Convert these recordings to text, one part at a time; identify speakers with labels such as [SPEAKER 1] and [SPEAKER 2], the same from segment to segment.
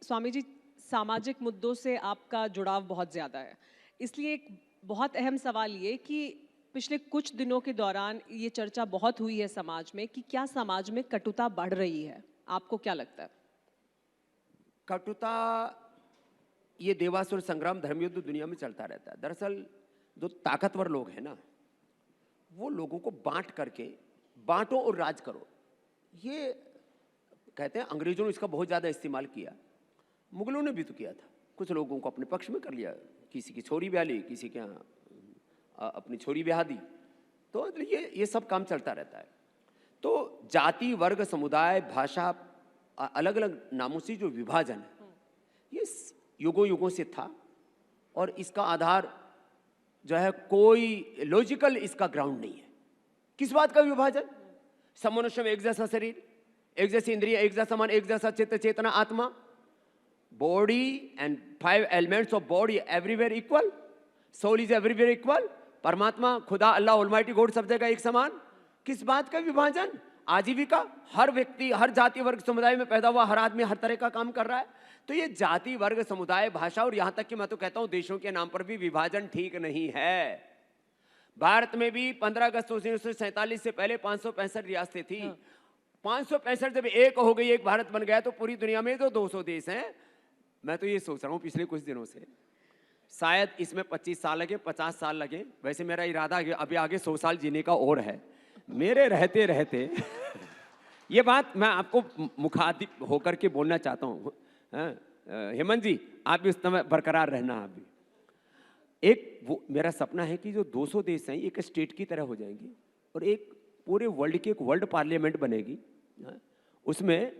[SPEAKER 1] स्वामी जी, सामाजिक मुद्दों से आपका जुड़ाव बहुत ज़्यादा है, इसलिए एक बहुत अहम सवाल ये कि पिछले कुछ दिनों के दौरान ये चर्चा बहुत हुई है समाज में कि क्या समाज में कटुता बढ़ रही है? आपको क्या लगता है?
[SPEAKER 2] कटुता, ये देवासुर संग्राम धर्मयुद्ध दुनिया में चलता रहता है। दरअसल जो ताकतवर लोग हैं ना, वो लोगों को बांट करके, बांटो और राज करो, ये कहते हैं। अंग्रेजों ने इसका बहुत ज्यादा इस्तेमाल किया, मुगलों ने भी तो किया था। कुछ लोगों को अपने पक्ष में कर लिया, किसी की छोरी ब्याह ली, किसी के यहाँ अपनी छोरी ब्याह दी, तो ये सब काम चलता रहता है। तो जाति, वर्ग, समुदाय, भाषा, अलग अलग नामों से जो विभाजन है, ये युगों युगों से था। और इसका आधार जो है, कोई लॉजिकल इसका ग्राउंड नहीं है। किस बात का विभाजन? सब मनुष्य में एक जैसा शरीर, एक जैसी इंद्रिय, एक जैसा मन, एक जैसा चित्त, चेतना, आत्मा, body and 5 elements of body everywhere equal, soul is everywhere equal, परमात्मा, खुदा, अल्लाह, ऑलमाइटी गॉड सब जगह एक समान। किस बात का विभाजन? आजीविका, हर व्यक्ति, हर जाति, वर्ग, समुदाय में पैदा हुआ हर आदमी हर तरह का काम कर रहा है। तो ये जाति, वर्ग, समुदाय, भाषा और यहां तक कि मैं तो कहता हूं देशों के नाम पर भी विभाजन ठीक नहीं है। भारत में भी 15 अगस्त 1947 से पहले 565 रियासतें थी। 565 जब एक हो गई, एक भारत बन गया, तो पूरी दुनिया में जो 200 देश हैं, मैं तो ये सोच रहा हूं पिछले कुछ दिनों से, शायद इसमें 25 साल लगे, 50 साल लगे। वैसे मेरा इरादा अभी आगे 100 साल जीने का और है। मेरे रहते रहते ये बात मैं आपको मुखातिब होकर के बोलना चाहता हूँ। हेमंत जी, आप भी उस समय बरकरार रहना। आप भी एक वो मेरा सपना है कि जो 200 देश हैं एक स्टेट की तरह हो जाएंगे और एक पूरे वर्ल्ड की एक वर्ल्ड पार्लियामेंट बनेगी। उसमें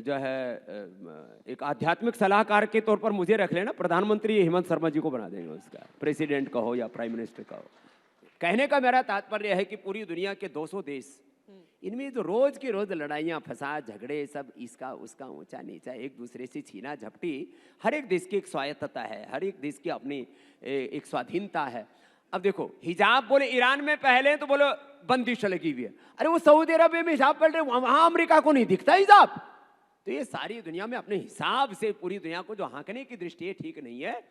[SPEAKER 2] जो है एक आध्यात्मिक सलाहकार के तौर पर मुझे रख लेना, प्रधानमंत्री हेमंत शर्मा जी को बना देंगे, उसका प्रेसिडेंट का हो या प्राइम मिनिस्टर का हो। कहने का मेरा तात्पर्य है कि पूरी दुनिया के 200 देश, इनमें जो रोज की रोज लड़ाइयाँ, फसाद, झगड़े, सब इसका उसका, ऊंचा नीचा, एक दूसरे से छीना झपटी, हर एक देश की एक स्वायत्तता है, हर एक देश की अपनी एक स्वाधीनता है। अब देखो, हिजाब बोले ईरान में पहले तो बोलो बंदिश लगी हुई है, अरे वो सऊदी अरब में हिजाब पहन रहे, वहां अमेरिका को नहीं दिखता हिजाब। तो ये सारी दुनिया में अपने हिसाब से पूरी दुनिया को जो हाँकने की दृष्टि है, ठीक नहीं है।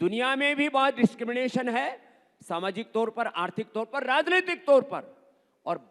[SPEAKER 2] दुनिया में भी बहुत डिस्क्रिमिनेशन है, सामाजिक तौर पर, आर्थिक तौर पर, राजनीतिक तौर पर, और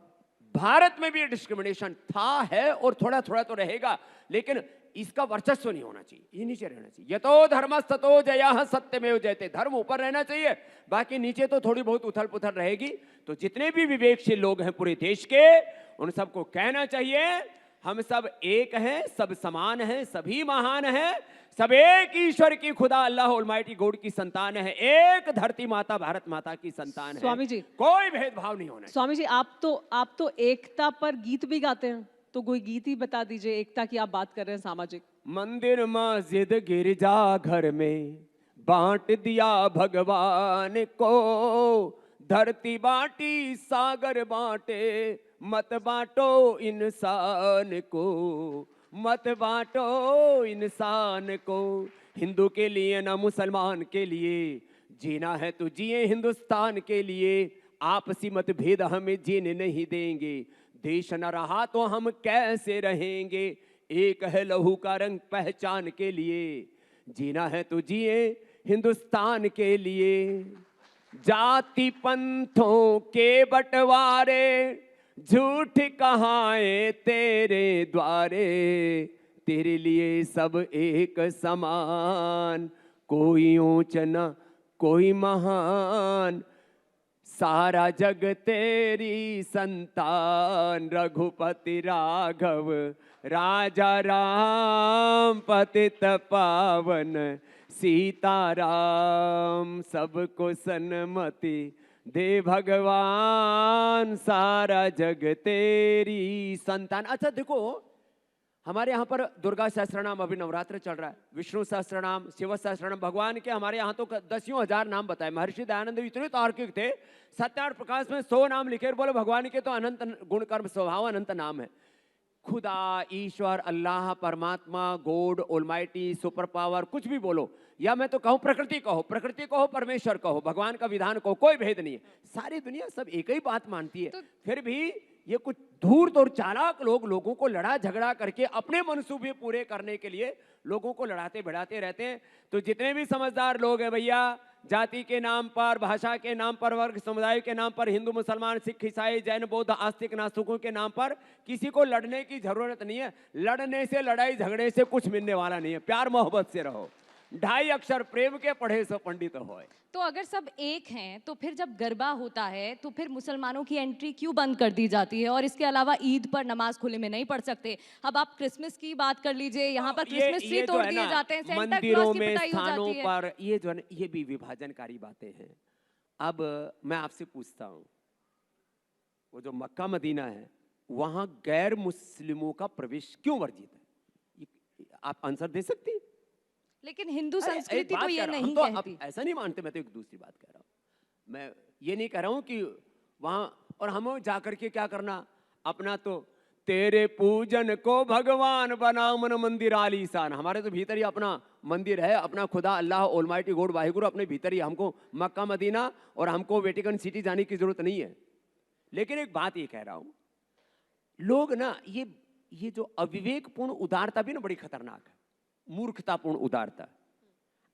[SPEAKER 2] भारत में भी डिस्क्रिमिनेशन था, है और थोड़ा थोड़ा तो रहेगा, लेकिन इसका वर्चस्व नहीं होना चाहिए, ये नीचे रहना चाहिए। यतो धर्मस्ततो जयः सत्यमेव जयते, धर्म ऊपर रहना चाहिए, बाकी नीचे तो थोड़ी बहुत उथल पुथल रहेगी। तो जितने भी विवेकशील लोग हैं पूरे देश के, उन सबको कहना चाहिए हम सब एक हैं, सब समान हैं, सभी महान हैं, सब एक ईश्वर की, खुदा अल्लाह ऑलमाइटी गॉड की संतान है, एक धरती माता भारत माता की संतान है।
[SPEAKER 1] स्वामी जी,
[SPEAKER 2] कोई भेदभाव नहीं होना।
[SPEAKER 1] स्वामी जी, आप तो एकता पर गीत भी गाते हैं, तो कोई गीत ही बता दीजिए, एकता की आप बात कर रहे हैं सामाजिक।
[SPEAKER 2] मंदिर, मस्जिद, गिरजा घर में बांट दिया भगवान को, धरती बांटी सागर बांटे, मत बांटो इंसान को, मत बांटो इंसान को। हिंदू के लिए ना मुसलमान के लिए, जीना है तो जिए हिंदुस्तान के लिए, आपसी मतभेद हमें जीने नहीं देंगे, देश न रहा तो हम कैसे रहेंगे, एक है लहू का रंग पहचान के लिए, जीना है तो जिए हिंदुस्तान के लिए। जाति पंथों के बंटवारे, झूठ कहाए तेरे द्वारे, तेरे लिए सब एक समान, कोई ऊंच न कोई महान, सारा जग तेरी संतान, रघुपति राघव राजा राम, पतित पावन सीताराम, सबको सन्मति दे भगवान, सारा जग तेरी संतान। अच्छा देखो, हमारे यहाँ पर दुर्गा सहस्त्रनाम, अभी नवरात्र चल रहा है, विष्णु सहस्त्रनाम, शिव सहस्त्रनाम, भगवान के हमारे यहाँ तो 10,000 नाम बताए। महर्षि दयानंद इतने तार्किक थे, सत्यार्थ प्रकाश में 100 नाम लिखे, बोले भगवान के तो अनंत गुण कर्म स्वभाव अनंत नाम है। खुदा, ईश्वर, अल्लाह, परमात्मा, गॉड, ऑलमाइटी, सुपर पावर, कुछ भी बोलो, या मैं तो कहूँ प्रकृति कहो, प्रकृति कहो, परमेश्वर कहो, भगवान का विधान कहो, कोई भेद नहीं है। सारी दुनिया सब एक ही बात मानती है। फिर भी ये कुछ धूर्त और चालाक लोग लोगों को लड़ा झगड़ा करके अपने मंसूबे पूरे करने के लिए लोगों को लड़ाते भिड़ाते रहते हैं। तो जितने भी समझदार लोग हैं भैया, जाति के नाम पर, भाषा के नाम पर, वर्ग समुदाय के नाम पर, हिंदू मुसलमान सिख ईसाई जैन बौद्ध आस्तिक नास्तिकों के नाम पर किसी को लड़ने की जरूरत नहीं है। लड़ने से, लड़ाई झगड़े से कुछ मिलने वाला नहीं है। प्यार मोहब्बत से रहो। 2.5 अक्षर प्रेम के पढ़े सो पंडित होए।
[SPEAKER 3] तो अगर सब एक हैं तो फिर जब गरबा होता है तो फिर मुसलमानों की एंट्री क्यों बंद कर दी जाती है? और इसके अलावा ईद पर नमाज खुले में नहीं पढ़ सकते। अब आप क्रिसमस की बात कर लीजिए, यहाँ पर क्रिसमस ट्री तोड़ दिए जाते हैं, सेंटा क्लॉज की पिटाई हो जाती है।
[SPEAKER 2] पर ये जो है ना, ये भी विभाजनकारी बातें हैं। अब मैं आपसे पूछता हूँ, वो जो मक्का मदीना है वहां गैर मुस्लिमों का प्रवेश क्यों वर्जित है? आप आंसर दे सकती हैं?
[SPEAKER 3] लेकिन हिंदू संस्कृति तो ये नहीं
[SPEAKER 2] तो
[SPEAKER 3] कहती।
[SPEAKER 2] ऐसा नहीं मानते। मैं तो एक दूसरी बात कह रहा हूं। मैं ये नहीं कह रहा हूं कि वहां और हम जाकर के क्या करना, अपना तो तेरे पूजन को भगवान बना मन मंदिर आलीशान। हमारे तो भीतर ही अपना मंदिर है, अपना खुदा अल्लाह ऑलमाइटी गॉड वाहिगुरु अपने भीतर ही। हमको मक्का मदीना और हमको वेटिकन सिटी जाने की जरूरत नहीं है। लेकिन एक बात ये कह रहा हूं, लोग ना ये जो अविवेकपूर्ण उदारता भी ना बड़ी खतरनाक है, मूर्खतापूर्ण उदारता।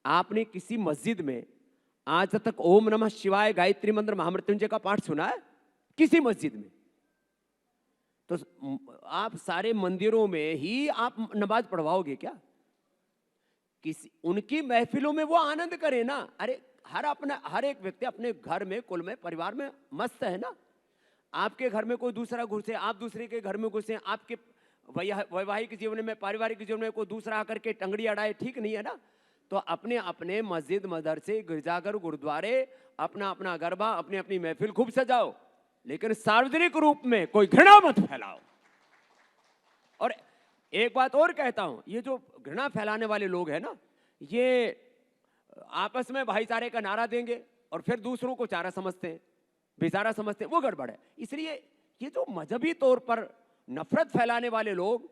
[SPEAKER 2] आपने किसी मस्जिद में आज तक ओम नमः शिवाय गायत्री मंत्र महामृत्युंजय का पाठ सुना है? किसी मस्जिद में? तो आप सारे मंदिरों में ही आप नमाज पढ़वाओगे क्या? किसी उनकी महफिलों में वो आनंद करे ना। अरे हर एक व्यक्ति अपने घर में, कुल में, परिवार में मस्त है ना। आपके घर में कोई दूसरा घुसे, आप दूसरे के घर में घुसे, आपके वैवाहिक जीवन में, पारिवारिक जीवन में कोई दूसरा आकर के टंगड़ी अड़ाए, ठीक नहीं है ना। तो अपने अपने मस्जिद, मदरसे, गिरजाघर, गुरुद्वारे, अपना अपना गरबा, अपनी अपनी महफिल खूब सजाओ, लेकिन सार्वजनिक रूप में कोई घृणा मत फैलाओ। और एक बात और कहता हूं, ये जो घृणा फैलाने वाले लोग हैं ना, ये आपस में भाईचारे का नारा देंगे और फिर दूसरों को चारा समझते हैं, बेचारा समझते हैं, वो गड़बड़ है। इसलिए ये जो मजहबी तौर पर नफरत फैलाने वाले लोग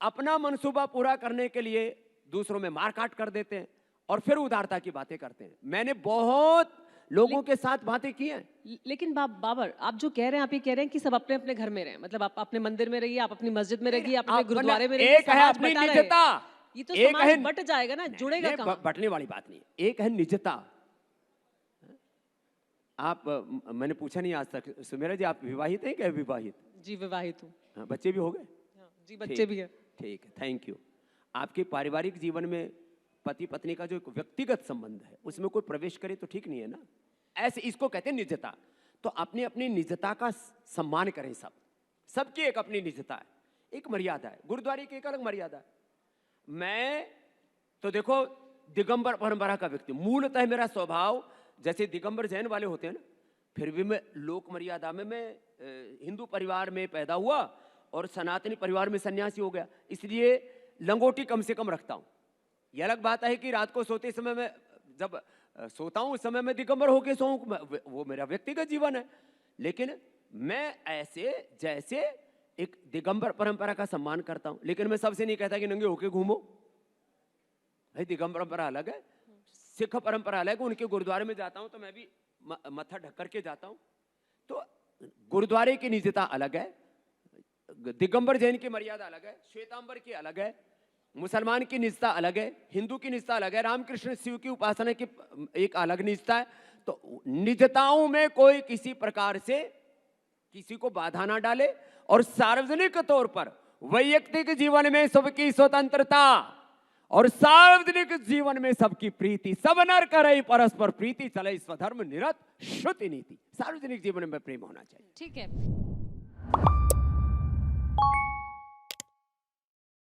[SPEAKER 2] अपना मंसूबा पूरा करने के लिए दूसरों में मारकाट कर देते हैं और फिर उदारता की बातें करते हैं। मैंने बहुत लोगों के साथ बातें की हैं।
[SPEAKER 1] लेकिन बाबर, आप जो कह रहे हैं, आप ये कह रहे हैं कि सब अपने अपने घर में रहें, मतलब आप अपने मंदिर में रहिए, आप अपनी मस्जिद में रहिए, अपने गुरुद्वारे में रहिए।
[SPEAKER 2] एक है अपनी निजता,
[SPEAKER 1] ये तो समाज बट जाएगा ना, जुड़ेगा कहाँ?
[SPEAKER 2] बटने वाली बात नहीं है। एक है निजता। आप मैंने पूछा नहीं आज तक, सुमेरा जी आप विवाहित हैं क्या अविवाहित?
[SPEAKER 1] जी विवाहित हूँ।
[SPEAKER 2] हाँ, बच्चे भी हो गए?
[SPEAKER 1] जी बच्चे भी हैं।
[SPEAKER 2] ठीक है, थैंक यू। आपके पारिवारिक जीवन में पति पत्नी का जो एक व्यक्तिगत संबंध है उसमें कोई प्रवेश करे तो ठीक नहीं है ना। ऐसे इसको कहते हैं निजता। तो अपनी अपनी निजता का सम्मान करें। सबकी एक अपनी निजता है, एक मर्यादा है। गुरुद्वारे की एक अलग मर्यादा है। मैं तो देखो दिगंबर परंपरा का व्यक्ति, मूलतः मेरा स्वभाव जैसे दिगंबर जैन वाले होते हैं ना, फिर भी मैं लोक मर्यादा में, मैं हिंदू परिवार में पैदा हुआ और सनातनी परिवार में सन्यासी हो गया, इसलिए लंगोटी कम से कम रखता हूं। यह अलग बात है कि रात को सोते समय मैं जब सोता हूं उस समय मैं दिगंबर होके सोऊं, वो मेरा व्यक्तिगत जीवन है। लेकिन मैं ऐसे जैसे एक दिगंबर परंपरा का सम्मान करता हूं, लेकिन मैं सबसे नहीं कहता कि नंगे होके घूमो। भाई दिगंबर परंपरा अलग है, सिख परंपरा अलग है। उनके गुरुद्वारे में जाता हूं तो मैं भी मत्था ढक करके जाता हूं। तो गुरुद्वारे की निजता अलग है, दिगंबर जैन की मर्यादा अलग है, श्वेतांबर की अलग है, मुसलमान की निजता अलग है, हिंदू की निजता अलग है, रामकृष्ण शिव की उपासना की एक अलग निजता है। तो निजताओं में कोई किसी प्रकार से किसी को बाधा ना डाले और सार्वजनिक तौर पर वैयक्तिक जीवन में सबकी स्वतंत्रता और सार्वजनिक जीवन में सबकी प्रीति। सब नर करे परस्पर प्रीति, चले स्वधर्म निरत श्रुति नीति। सार्वजनिक जीवन में प्रेम होना चाहिए।
[SPEAKER 3] ठीक है।